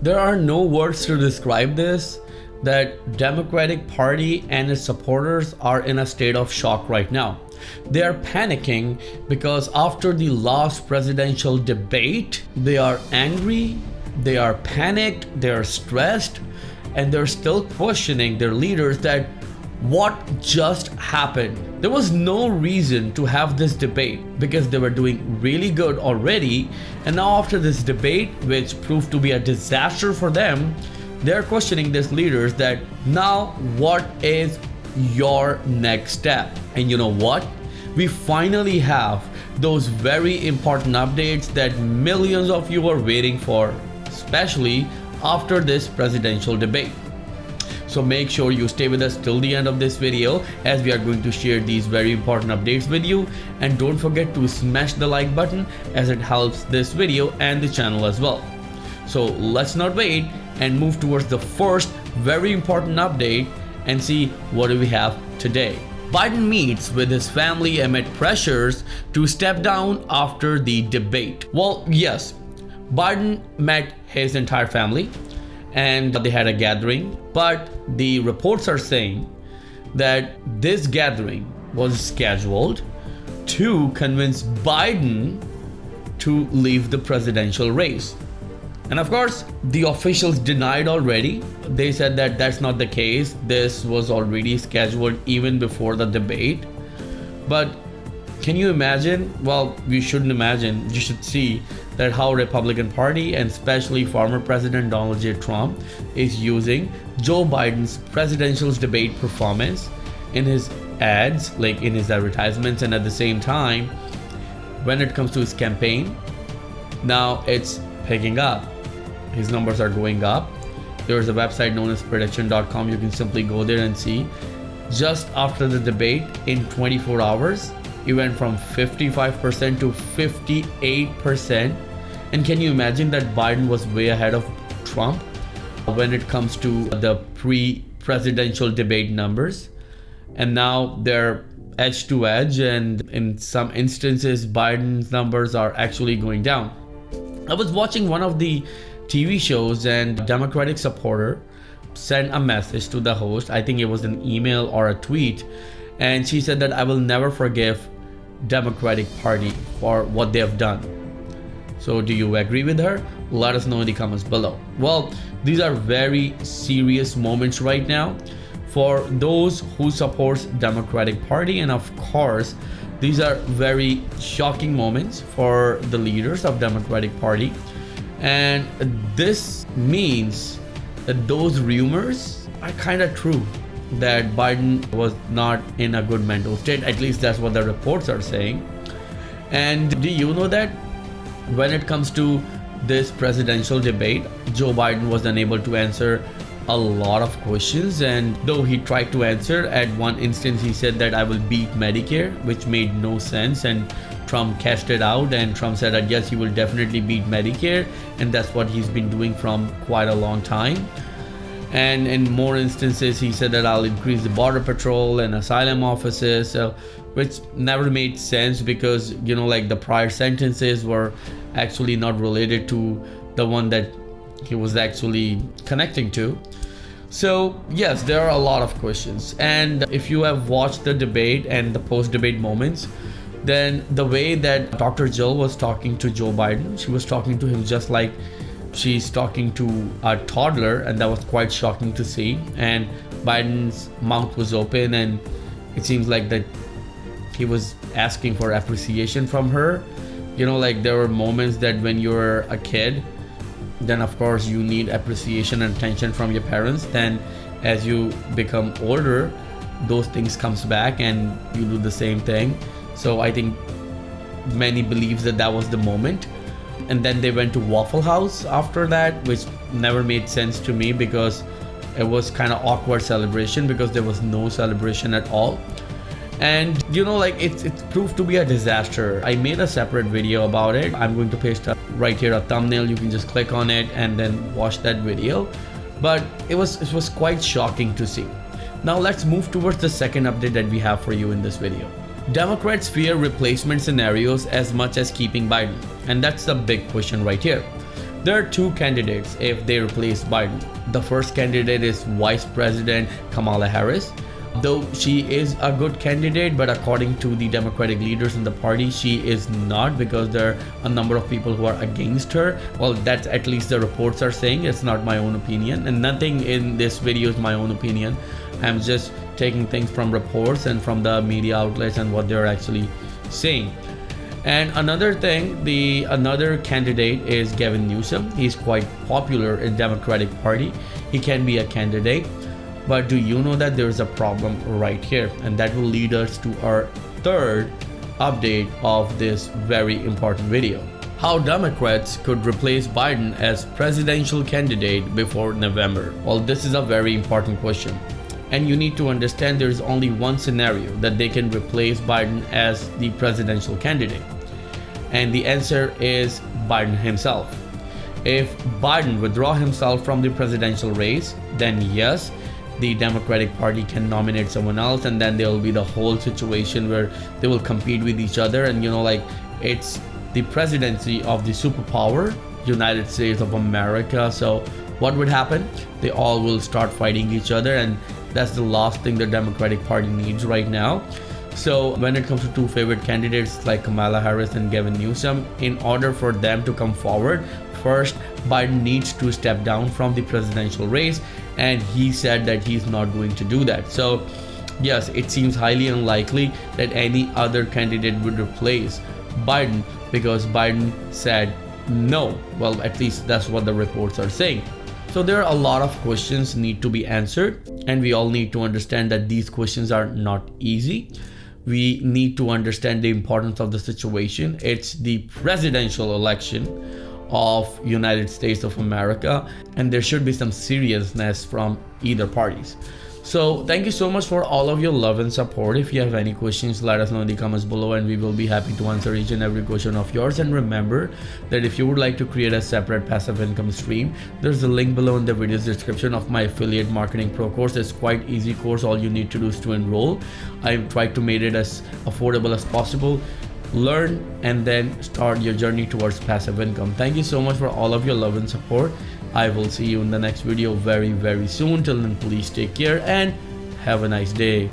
There are no words to describe this, that Democratic Party and its supporters are in a state of shock right now. They are panicking because after the last presidential debate, they are angry, they are panicked, they are stressed, and they're still questioning their leaders that what just happened. There was no reason to have this debate because they were doing really good already, and now after this debate, which proved to be a disaster for them, they're questioning these leaders that now what is your next step. And you know what? We finally have those very important updates that millions of you are waiting for, especially after this presidential debate. So make sure you stay with us till the end of this video as we are going to share these very important updates with you. And don't forget to smash the like button as it helps this video and the channel as well. So let's not wait and move towards the first very important update and see what do we have today. Biden meets with his family amid pressures to step down after the debate. Well, yes, Biden met his entire family and they had a gathering, but the reports are saying that this gathering was scheduled to convince Biden to leave the presidential race. And of course, the officials denied already. They said that that's not the case. This was already scheduled even before the debate. But can you imagine? Well, you shouldn't imagine. You should see that how Republican Party and especially former President Donald J. Trump is using Joe Biden's presidential debate performance in his ads, like in his advertisements, and at the same time, when it comes to his campaign, now it's picking up. His numbers are going up. There's a website known as prediction.com. You can simply go there and see. Just after the debate, in 24 hours, it went from 55% to 58%. And can you imagine that Biden was way ahead of Trump when it comes to the pre-presidential debate numbers? And now they're edge to edge, and in some instances, Biden's numbers are actually going down. I was watching one of the TV shows and a Democratic supporter sent a message to the host. I think it was an email or a tweet. And she said that I will never forgive Democratic Party for what they have done. So do you agree with her? Let us know in the comments below. Well, these are very serious moments right now for those who supports Democratic Party. And of course, these are very shocking moments for the leaders of Democratic Party. And this means that those rumors are kind of true, that Biden was not in a good mental state. At least that's what the reports are saying. And do you know that when it comes to this presidential debate, Joe Biden was unable to answer a lot of questions, and though he tried to answer, at one instance he said that I will beat Medicare, which made no sense, and Trump cashed it out, and Trump said that yes, he will definitely beat Medicare, and that's what he's been doing from quite a long time. And in more instances he said that I'll increase the border patrol and asylum offices, which never made sense because, you know, like the prior sentences were actually not related to the one that he was actually connecting to. So yes, there are a lot of questions, and if you have watched the debate and the post-debate moments, then the way that Dr. Jill was talking to Joe Biden, she was talking to him just like she's talking to a toddler, and that was quite shocking to see. And Biden's mouth was open, and it seems like that he was asking for appreciation from her. You know, like there were moments that when you're a kid, then of course you need appreciation and attention from your parents. Then as you become older, those things comes back and you do the same thing. So I think many believes that that was the moment. And then they went to Waffle House after that, which never made sense to me because it was kind of awkward celebration because there was no celebration at all. And you know, like it's proved to be a disaster. I made a separate video about it. I'm going to paste up right here a thumbnail. You can just click on it and then watch that video. But it was quite shocking to see. Now let's move towards the second update that we have for you in this video. Democrats fear replacement scenarios as much as keeping Biden. And that's the big question right here. There are two candidates if they replace Biden. The first candidate is Vice President Kamala Harris. Though she is a good candidate, but according to the Democratic leaders in the party, she is not, because there are a number of people who are against her. Well, that's at least the reports are saying. It's not my own opinion, and nothing in this video is my own opinion. I'm just taking things from reports and from the media outlets and what they're actually saying. And another thing, another candidate is Gavin Newsom. He's quite popular in Democratic Party. He can be a candidate. But do you know that there is a problem right here? And that will lead us to our third update of this very important video. How Democrats could replace Biden as presidential candidate before November. Well, this is a very important question. And you need to understand there is only one scenario that they can replace Biden as the presidential candidate. And the answer is Biden himself. If Biden withdraw himself from the presidential race, then yes, the Democratic Party can nominate someone else, and then there will be the whole situation where they will compete with each other. And like it's the presidency of the superpower, United States of America. So what would happen? They all will start fighting each other, and that's the last thing the Democratic Party needs right now. So when it comes to two favorite candidates like Kamala Harris and Gavin Newsom, in order for them to come forward, first Biden needs to step down from the presidential race, and he said that he's not going to do that. So yes, it seems highly unlikely that any other candidate would replace Biden, because Biden said no. Well, at least that's what the reports are saying. So there are a lot of questions need to be answered, and we all need to understand that these questions are not easy. We need to understand the importance of the situation. It's the presidential election of United States of America, and there should be some seriousness from either parties. So thank you so much for all of your love and support. If you have any questions, let us know in the comments below, and we will be happy to answer each and every question of yours. And remember that if you would like to create a separate passive income stream, there's a link below in the video's description of my affiliate marketing pro course. It's quite easy course. All you need to do is to enroll. I've tried to make it as affordable as possible. Learn and then start your journey towards passive income. Thank you so much for all of your love and support. I will see you in the next video very soon. Till then, please take care and have a nice day.